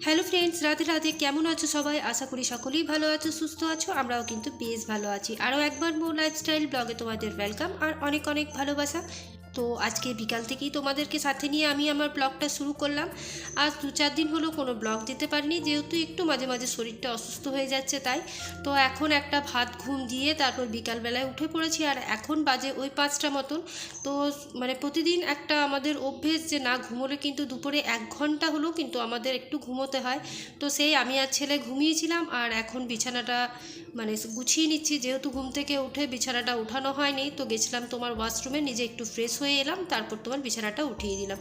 Hello friends, Radhe Radhe. কেমন আছো সবাই? আশা করি সকলেই ভালো আছো, সুস্থ আছো। আমরাও কিন্তু বেশ ভালো আছি। আরও একবার মো লাইফস্টাইল ব্লগে তোমাদের ওয়েলকাম আর অনেক অনেক ভালোবাসা। তো আজকে বিকাল থেকেই তোমাদেরকে সাথে নিয়ে আমি আমার ব্লগটা শুরু করলাম। আজ 2-4 দিন হলো কোনো ব্লগ দিতে পারিনি, যেহেতু একটু মাঝে মাঝে শরীরটা অসুস্থ হয়ে যাচ্ছে তাই। তো এখন একটা ভাত ঘুম দিয়ে তারপর বিকালবেলায় উঠে পড়েছি, আর এখন বাজে ওই 5টা মতন। তো প্রতিদিন একটা আমাদের অভ্যেস যে না ঘুমোলে কিন্তু দুপুরে 1 ঘন্টা হলেও কিন্তু আমাদের একটু ঘুমোতে হয়। তো সেই আমি আর ছেলে ঘুমিয়েছিলাম, আর এখন বিছানাটা গুছিয়ে নিচ্ছি, যেহেতু ঘুম থেকে উঠে বিছানাটা উঠানো হয়নি। তো গেছিলাম তোমার ওয়াশরুমে, নিজে একটু ফ্রেশ হয়ে এলাম, তারপর তোমার বিছানাটা উঠিয়ে দিলাম।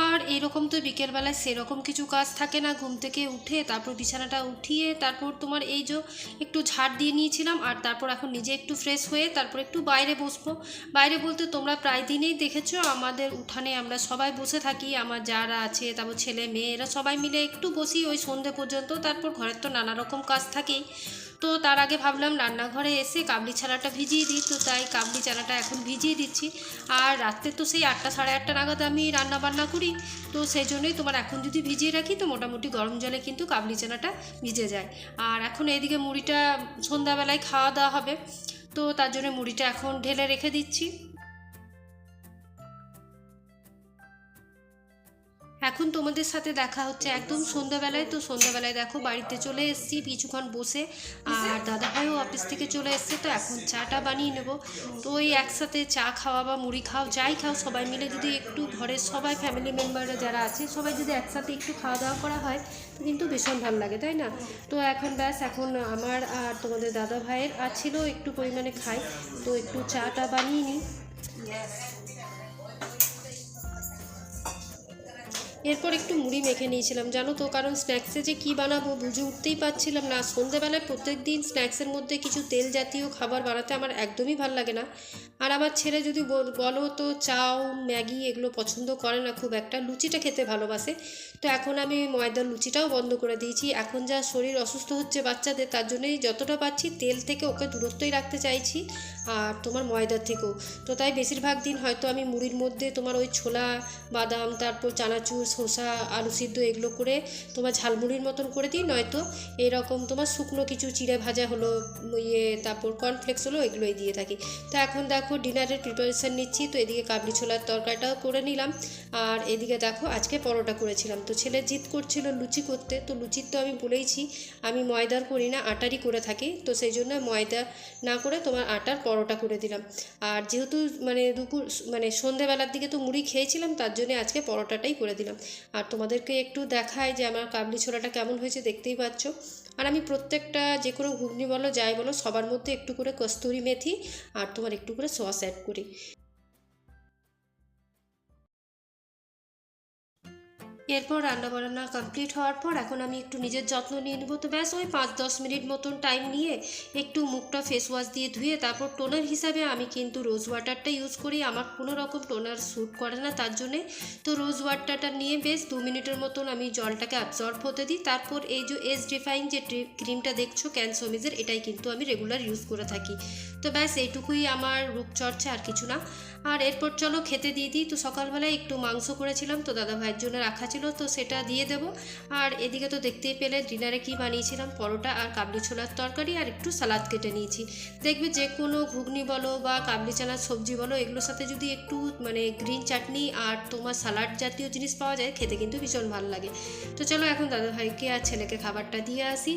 আর এরকম তো বিকেলবেলায় সেরকম কিছু কাজ থাকে না। ঘুম থেকে উঠে তারপর বিছানাটা উঠিয়ে তারপর তোমার এই যে একটু ঝাড় দিয়ে নিয়েছিলাম, আর তারপর এখন নিজে একটু ফ্রেশ হয়ে তারপর একটু বাইরে বসবো। বাইরে বলতে তোমরা প্রায় দিনেই দেখেছো আমাদের উঠানে আমরা সবাই বসে থাকি, আমার যারা আছে, তারপর ছেলে মেয়ে, এরা সবাই মিলে একটু বসি ওই সন্ধে পর্যন্ত। তারপর ঘরের তো নানা রকম কাজ থাকেই। তো তার আগে ভাবলাম রান্নাঘরে এসে কাবলি ছানাটা ভিজিয়ে দিই, তো তাই কাবলি চানাটা এখন ভিজিয়ে দিচ্ছি। আর রাত্রে তো সেই 8টা সাড়ে 8টা নাগাদ আমি রান্না বান্না করি। তো সেই জন্যই তোমার এখন যদি ভিজিয়ে রাখি তো মোটামুটি গরম জলে কিন্তু কাবলি চানাটা ভিজে যায়। আর এখন এইদিকে মুড়িটা সন্ধ্যাবেলায় খাওয়া দাওয়া হবে, তো তার জন্য মুড়িটা এখন ঢেলে রেখে দিচ্ছি। এখন তোমাদের সাথে দেখা হচ্ছে একদম সন্ধ্যাবেলায়। তো সন্ধ্যাবেলায় দেখো বাড়িতে চলে এসেছি কিছুক্ষণ বসে, আর দাদাভাইও অফিস থেকে চলে এসছে। তো এখন চাটা বানিয়ে নেব। তো ওই একসাথে চা খাওয়া বা মুড়ি খাও যাই খাও, সবাই মিলে যদি একটু ঘরের সবাই ফ্যামিলি মেম্বাররা যারা আছে সবাই যদি একসাথে একটু খাওয়া দাওয়া করা হয় তো কিন্তু ভীষণ ভালো লাগে, তাই না? তো এখন ব্যাস এখন আমার আর তোমাদের দাদা ভাইয়ের আর ছিল একটু পরিমাণে খাই, তো একটু চাটা বানিয়ে নিই। এরপর একটু মুড়ি মেখে নিয়েছিলাম জানো তো, কারণ স্ন্যাক্সে যে কী বানাবো বুঝে উঠতেই পারছিলাম না। সন্ধ্যেবেলায় প্রত্যেক দিন স্ন্যাক্সের মধ্যে কিছু তেল জাতীয় খাবার বানাতে আমার একদমই ভাল লাগে না। আর আমার ছেলে যদি বলো তো চাও ম্যাগি এগুলো পছন্দ করে না খুব একটা, লুচিটা খেতে ভালোবাসে। তো এখন আমি ময়দার লুচিটাও বন্ধ করে দিয়েছি। এখন যা শরীর অসুস্থ হচ্ছে বাচ্চাদের, তার জন্যই যতটা পাচ্ছি তেল থেকে ওকে দূরত্বই রাখতে চাইছি, আর তোমার ময়দার থেকেও। তো তাই বেশিরভাগ দিন হয়তো আমি মুড়ির মধ্যে তোমার ওই ছোলা বাদাম, তারপর চানাচুর, শসা, আলু সিদ্ধ এগুলো করে তোমার ঝালমুড়ির মতন করে দিই, নয়তো এরকম তোমার শুকনো কিছু চিড়ে ভাজা হলো, তারপর কর্নফ্লেক্স হলো, এগুলোই দিয়ে থাকি। তো এখন দেখো ডিনারের প্রিপারেশান নিচ্ছি। তো এদিকে কাবলি ছোলার তরকারিটাও করে নিলাম, আর এদিকে দেখো আজকে পরোটা করেছিলাম। তো ছেলে জিদ করছিল লুচি করতে, তো লুচির তো আমি বলেইছি আমি ময়দার করি না, আটারই করে থাকি। তো সেই জন্য ময়দা না করে তোমার আটার পরোটা করে দিলাম। আর যেহেতু দুপুর সন্ধেবেলার দিকে তো মুড়ি খেয়েছিলাম, তার জন্য আজকে পরোটাটাই করে দিলাম। আর তোমাদেরকে একটু দেখাই যে আমার কাবলি ছোলাটা কেমন হয়েছে, দেখতেই পাচ্ছ। আর আমি প্রত্যেকটা যে কোনো ঘুগনি বলো যাই বলো সবার মধ্যে একটু করে কস্তুরি মেথি আর তোমার একটু করে সস অ্যাড করি। এরপর রান্নাবান্না কমপ্লিট হওয়ার পর এখন আমি একটু নিজের যত্ন নিয়ে নেবো। তো ব্যাস ওই 5-10 মিনিট মতন টাইম নিয়ে একটু মুখটা ফেস ওয়াশ দিয়ে ধুয়ে তারপর টোনার হিসাবে আমি কিন্তু রোজ ওয়াটারটা ইউজ করি। আমার কোনো রকম টোনার স্যুট করে না, তার জন্যে তো রোজ ওয়াটারটা নিয়ে বেশ 2 মিনিটের মতন আমি জলটাকে অ্যাবজর্ব হতে দিই। তারপর এই যে এজ ডিফাইন যে ক্রিমটা দেখছো ক্যানসোমিজের, এটাই কিন্তু আমি রেগুলার ইউজ করে থাকি। তো ব্যাস এইটুকুই আমার রূপচর্চা, আর কিছু না। আর এরপর চলো খেতে দিয়ে দিই। তো সকালবেলায় একটু মাংস করেছিলাম, তো দাদা ভাইয়ের জন্য রাখা ছিল, তো সেটা দিয়ে দেবো। আর এদিকে তো দেখতেই পেলে ডিনারে কি বানিয়েছিলাম, পরোটা আর কাবলি ছোলার তরকারি আর একটু সালাদ কেটে নিয়েছি। দেখবে যে কোনো ঘুগনি বলো বা কাবলি চানার সবজি বলো, এগুলোর সাথে যদি একটু গ্রিন চাটনি আর তোমার সালাড জাতীয় জিনিস পাওয়া যায়, খেতে কিন্তু ভীষণ ভালো লাগে। তো চলো এখন দাদা ভাইকে আর ছেলেকে খাবারটা দিয়ে আসি।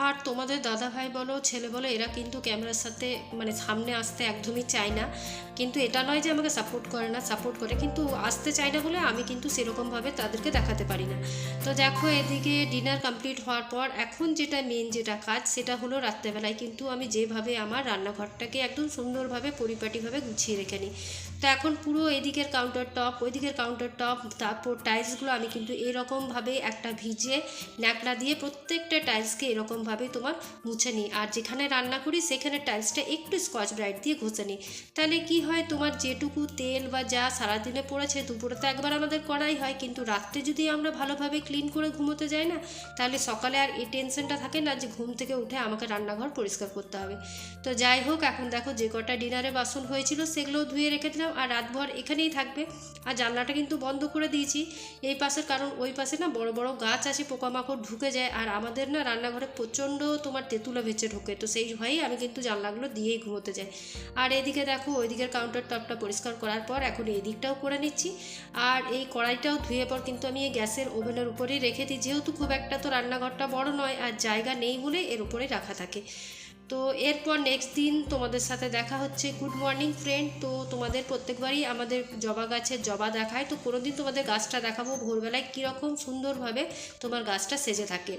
আর তোমাদের দাদা ভাই বলো ছেলে বলো এরা কিন্তু ক্যামেরার সাথে সামনে আসতে একদমই চায় না। কিন্তু এটা নয় যে আমাকে সাপোর্ট করে না, সাপোর্ট করে, কিন্তু আসতে চায় না বলে আমি কিন্তু সেরকমভাবে তাদেরকে দেখাতে পারি না। তো দেখো এদিকে ডিনার কমপ্লিট হওয়ার পর এখন যেটা মেন যেটা কাজ সেটা হলো রাত্রেবেলায় কিন্তু আমি যেভাবে আমার রান্নাঘরটাকে একদম সুন্দরভাবে পরিপাটিভাবে গুছিয়ে রেখে নিই। তো এখন পুরো এদিকের কাউন্টার টপ, ওইদিকের কাউন্টার টপ, তারপর টাইলসগুলো আমি কিন্তু এরকমভাবে একটা ভিজে ন্যাকড়া দিয়ে প্রত্যেকটা টাইলসকে এরকমভাবে এরকমভাবে তোমার মুছে নিই। আর যেখানে রান্না করি সেখানে টাইলসটা একটু স্কচ ব্রাইট দিয়ে ঘষে নিই। তাহলে কি হয়, তোমার যেটুকু তেল বা যা সারাদিনে পড়েছে, দুপুরে তো একবার আমাদের করাই হয়, কিন্তু রাত্রে যদি আমরা ভালোভাবে ক্লিন করে ঘুমোতে যাই না, তাহলে সকালে আর এই টেনশনটা থাকে না যে ঘুম থেকে উঠে আমাকে রান্নাঘর পরিষ্কার করতে হবে। তো যাই হোক, এখন দেখো যে কটা ডিনারে বাসন হয়েছিল সেগুলোও ধুয়ে রেখে দিলাম, আর রাতভর এখানেই থাকবে। আর জানলাটা কিন্তু বন্ধ করে দিয়েছি এই পাশের, কারণ ওই পাশে না বড় বড় গাছ আছে, পোকামাকড় ঢুকে যায়, আর আমাদের না রান্নাঘরে প্রচণ্ড তোমার তেঁতুলা ভেচে ঢোকে, তো সেই ভয়েই আমি কিন্তু জানলাগুলো দিয়েই ঘুমোতে যাই। আর এদিকে দেখো ওইদিকের কাউন্টার টপটা পরিষ্কার করার পর এখন এই দিকটাও করে নিচ্ছি। আর এই কড়াইটাও ধুয়ে পর কিন্তু আমি এই গ্যাসের ওভেনের উপরেই রেখে দিই, যেহেতু খুব একটা তো রান্নাঘরটা বড় নয় আর জায়গা নেই বলে এর উপরেই রাখা থাকে। তো এরপর নেক্সট দিন তোমাদের সাথে দেখা হচ্ছে। Good morning friend. তো তোমাদের প্রত্যেকবারই আমাদের জবা গাছের জবা দেখায়, তো কোনো দিন তোমাদের গাছটা দেখাবো ভোরবেলায় কীরকম সুন্দরভাবে তোমার গাছটা সেজে থাকে।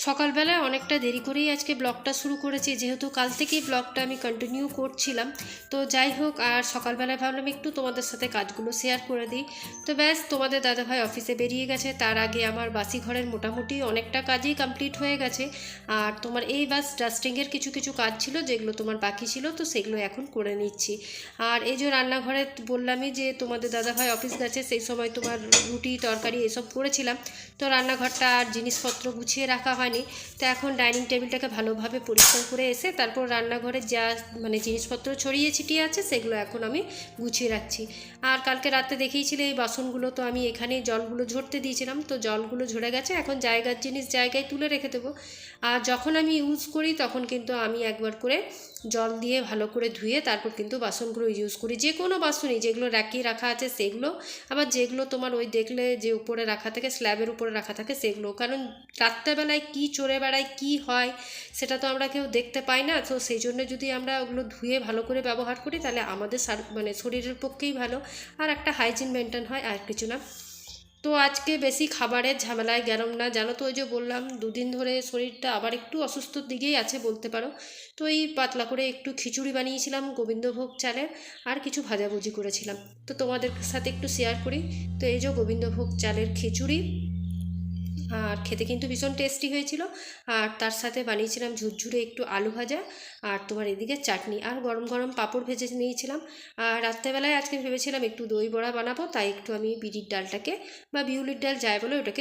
সকালবেলায় অনেকটা দেরি করেই আজকে ব্লগটা শুরু করেছি, যেহেতু কাল থেকেই ব্লগটা আমি কন্টিনিউ করছিলাম। তো যাই হোক, আর সকালবেলায় ভাবলাম একটু তোমাদের সাথে কাজগুলো শেয়ার করে দিই। তো ব্যাস, তোমাদের দাদাভাই অফিসে বেরিয়ে গেছে, তার আগে আমার বাসি ঘরের মোটামুটি অনেকটা কাজই কমপ্লিট হয়ে গেছে। আর তোমার এই বাস ডাস্টিংয়ের কিছু কিছু কাজ ছিল যেগুলো তোমার বাকি ছিল, তো সেগুলো এখন করে নিচ্ছি। আর এই যে রান্নাঘরে বললামই যে তোমাদের দাদাভাই অফিস গেছে, সেই সময় তোমার রুটি তরকারি এসব করেছিলাম, তো রান্নাঘরটা আর জিনিসপত্র গুছিয়ে রাখা হয়। তো এখন ডাইনিং টেবিলটাকে ভালোভাবে পরিষ্কার করে এসে তারপর রান্নাঘরে যা মানে জিনিসপত্র ছড়িয়ে ছিটিয়ে আছে সেগুলো এখন আমি গুছিয়ে রাখছি। আর কালকে রাতে দেখিয়েছিলে এই বাসনগুলো, তো আমি এখানে জলগুলো ঝরতে দিয়েছিলাম, তো জলগুলো ঝরে গেছে, এখন জায়গার জিনিস জায়গায় তুলে রেখে দেবো। আর যখন আমি ইউজ করি তখন কিন্তু আমি একবার করে জল দিয়ে ভালো করে ধুয়ে তারপর কিন্তু বাসনগুলো ইউজ করি, যে কোনো বাসনই, যেগুলো র্যাকিয়ে রাখা আছে সেগুলো, আবার যেগুলো তোমার ওই দেখলে যে উপরে রাখা থাকে স্ল্যাবের উপরে রাখা থাকে সেগুলো, কারণ রাত্রেবেলায় কী চড়ে বেড়ায় কী হয় সেটা তো আমরা কেউ দেখতে পাই না। তো সেই জন্য যদি আমরা ওগুলো ধুয়ে ভালো করে ব্যবহার করি তাহলে আমাদের মানে শরীরের পক্ষেই ভালো, আর একটা হাইজিন মেনটেন হয়, আর কিছু না। তো আজকে বেশি খাবারের ঝামেলায় গেলাম না, জানো তো, ওই যে বললাম দুদিন ধরে শরীরটা আবার একটু অসুস্থর দিকেই আছে বলতে পারো। তো এই পাতলা করে একটু খিচুড়ি বানিয়েছিলাম গোবিন্দভোগ চালের, আর কিছু ভাজাভুজি করেছিলাম, তো তোমাদের সাথে একটু শেয়ার করি। তো এই যে গোবিন্দভোগ চালের খিচুড়ি, আর খেতে কিন্তু ভীষণ টেস্টি হয়েছিল। আর তার সাথে বানিয়েছিলাম ঝুরঝুরে একটু আলু ভাজা, আর তোমার এদিকে চাটনি, আর গরম গরম পাঁপড় ভেজে নিয়েছিলাম। আর রাত্রেবেলায় আজকে ভেবেছিলাম একটু দই বড়া বানাবো, তাই একটু আমি বিউলির ডালটাকে বা বিউলির ডাল যাই বলে ওটাকে